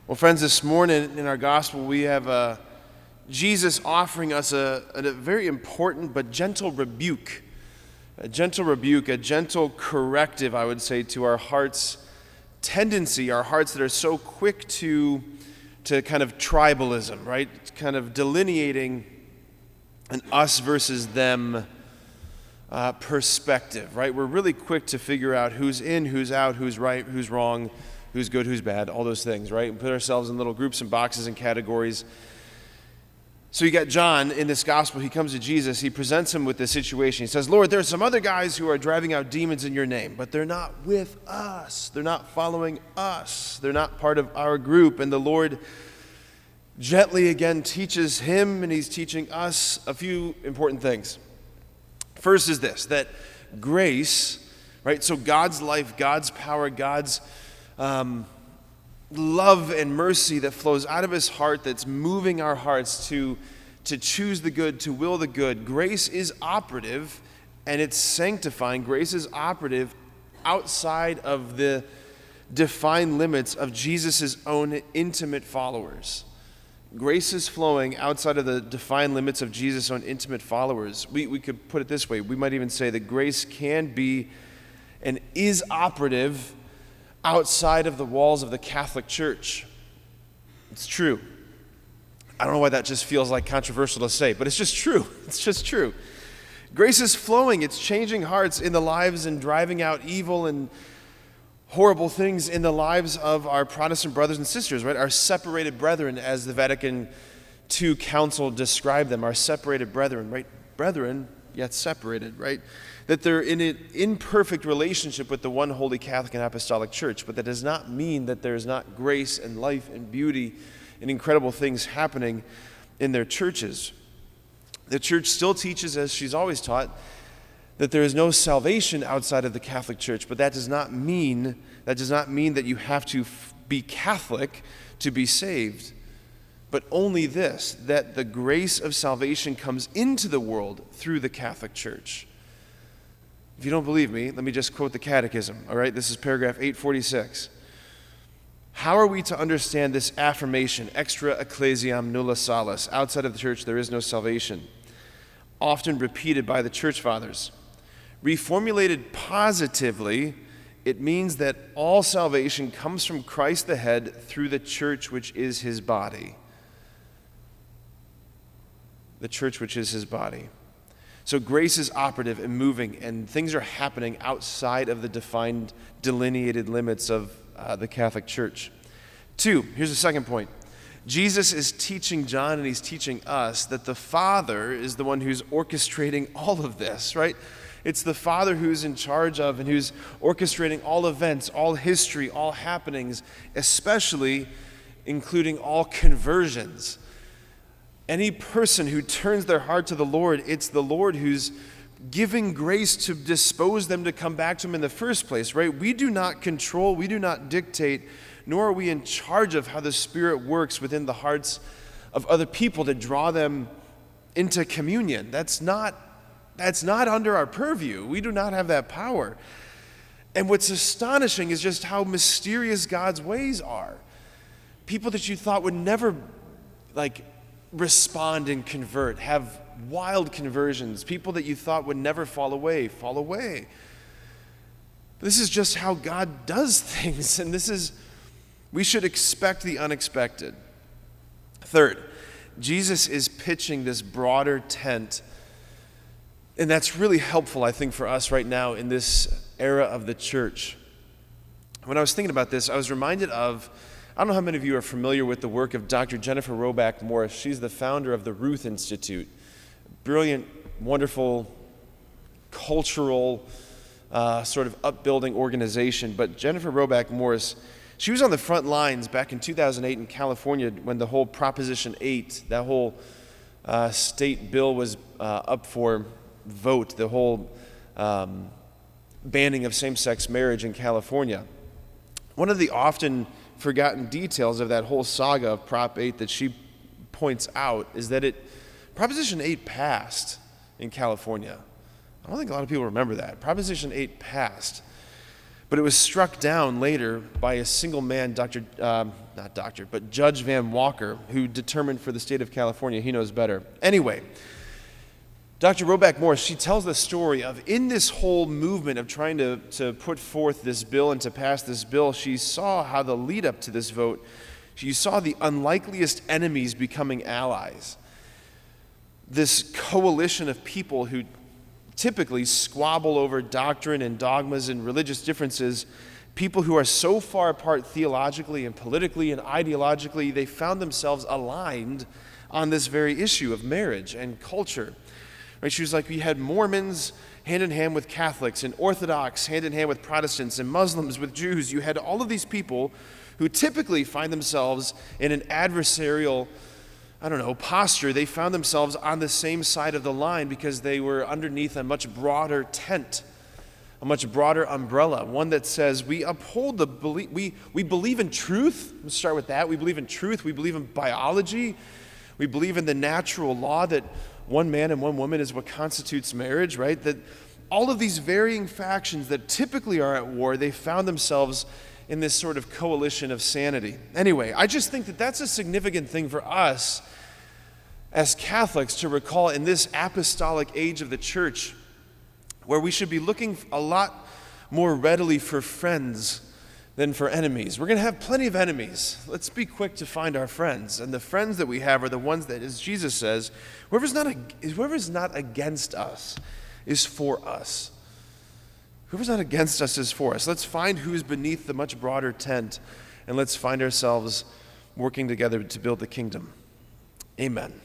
Well, friends, this morning in our gospel, we have Jesus offering us a very important but gentle rebuke. A gentle corrective, I would say, to our heart's tendency, our hearts that are so quick to kind of tribalism, right? Kind of delineating an us versus them perspective, right? We're really quick to figure out who's in, who's out, who's right, who's wrong, who's good, who's bad, all those things, right? We put ourselves in little groups and boxes and categories. So you got John in this gospel. He comes to Jesus. He presents him with this situation. He says, Lord, there are some other guys who are driving out demons in your name, but they're not with us. They're not following us. They're not part of our group. And the Lord gently again teaches him, and he's teaching us a few important things. First is this, that grace, right? So God's life, God's power, God's love and mercy that flows out of his heart, that's moving our hearts to choose the good, to will the good. Grace is operative and it's sanctifying. Grace is operative outside of the defined limits of Jesus' own intimate followers. Grace is flowing outside of the defined limits of Jesus' own intimate followers. We could put it this way. We might even say that grace can be and is operative outside of the walls of the Catholic Church. It's true. I don't know why that just feels like controversial to say, but it's just true. It's just true. Grace is flowing. It's changing hearts in the lives and driving out evil and horrible things in the lives of our Protestant brothers and sisters, right? Our separated brethren, as the Vatican II Council described them, our separated brethren, right? Brethren, yet separated, right? That they're in an imperfect relationship with the one holy Catholic and Apostolic Church, but that does not mean that there's not grace and life and beauty and incredible things happening in their churches. The Church still teaches, as she's always taught, that there is no salvation outside of the Catholic Church, but that does not mean that you have to be Catholic to be saved. But only this, that the grace of salvation comes into the world through the Catholic Church. If you don't believe me, let me just quote the Catechism, all right? This is paragraph 846. How are we to understand this affirmation, extra ecclesiam nulla salus, outside of the church there is no salvation, often repeated by the church fathers? Reformulated positively, it means that all salvation comes from Christ the head through the church which is his body. The church which is his body. So grace is operative and moving, and things are happening outside of the defined, delineated limits of the Catholic Church. 2, here's the second point. Jesus is teaching John and he's teaching us that the Father is the one who's orchestrating all of this, right? It's the Father who's in charge of and who's orchestrating all events, all history, all happenings, especially including all conversions. Any person who turns their heart to the Lord, it's the Lord who's giving grace to dispose them to come back to him in the first place, right? We do not control, we do not dictate, nor are we in charge of how the Spirit works within the hearts of other people to draw them into communion. That's not under our purview. We do not have that power. And what's astonishing is just how mysterious God's ways are. People that you thought would never, respond and convert, have wild conversions. People that you thought would never fall away. This is just how God does things, and we should expect the unexpected. Third, Jesus is pitching this broader tent, and that's really helpful, I think, for us right now in this era of the church. When I was thinking about this, I was reminded of, I don't know how many of you are familiar with the work of Dr. Jennifer Roback Morris. She's the founder of the Ruth Institute. Brilliant, wonderful, cultural, sort of upbuilding organization. But Jennifer Roback Morris, she was on the front lines back in 2008 in California when the whole Proposition 8, that whole state bill was up for vote, the whole banning of same-sex marriage in California. One of the often forgotten details of that whole saga of Prop 8 that she points out is that Proposition 8 passed in California. I don't think a lot of people remember that. Proposition 8 passed. But it was struck down later by a single man, Judge Van Walker, who determined for the state of California. He knows better. Anyway, Dr. Roback Morris, she tells the story of in this whole movement of trying to put forth this bill and to pass this bill, she saw how the lead up to this vote, she saw the unlikeliest enemies becoming allies. This coalition of people who typically squabble over doctrine and dogmas and religious differences, people who are so far apart theologically and politically and ideologically, they found themselves aligned on this very issue of marriage and culture. Right? She was like, we had Mormons hand in hand with Catholics and Orthodox hand in hand with Protestants and Muslims with Jews. You had all of these people who typically find themselves in an adversarial posture. They found themselves on the same side of the line because they were underneath a much broader tent, a much broader umbrella, one that says we uphold the belief, we believe in truth. Let's start with that. We believe in truth. We believe in biology. We believe in the natural law that one man and one woman is what constitutes marriage, right? That all of these varying factions that typically are at war, they found themselves in this sort of coalition of sanity. Anyway, I just think that that's a significant thing for us as Catholics to recall in this apostolic age of the church, where we should be looking a lot more readily for friends than for enemies. We're going to have plenty of enemies. Let's be quick to find our friends. And the friends that we have are the ones that, as Jesus says, whoever's not against us is for us. Whoever's not against us is for us. Let's find who's beneath the much broader tent, and let's find ourselves working together to build the kingdom. Amen.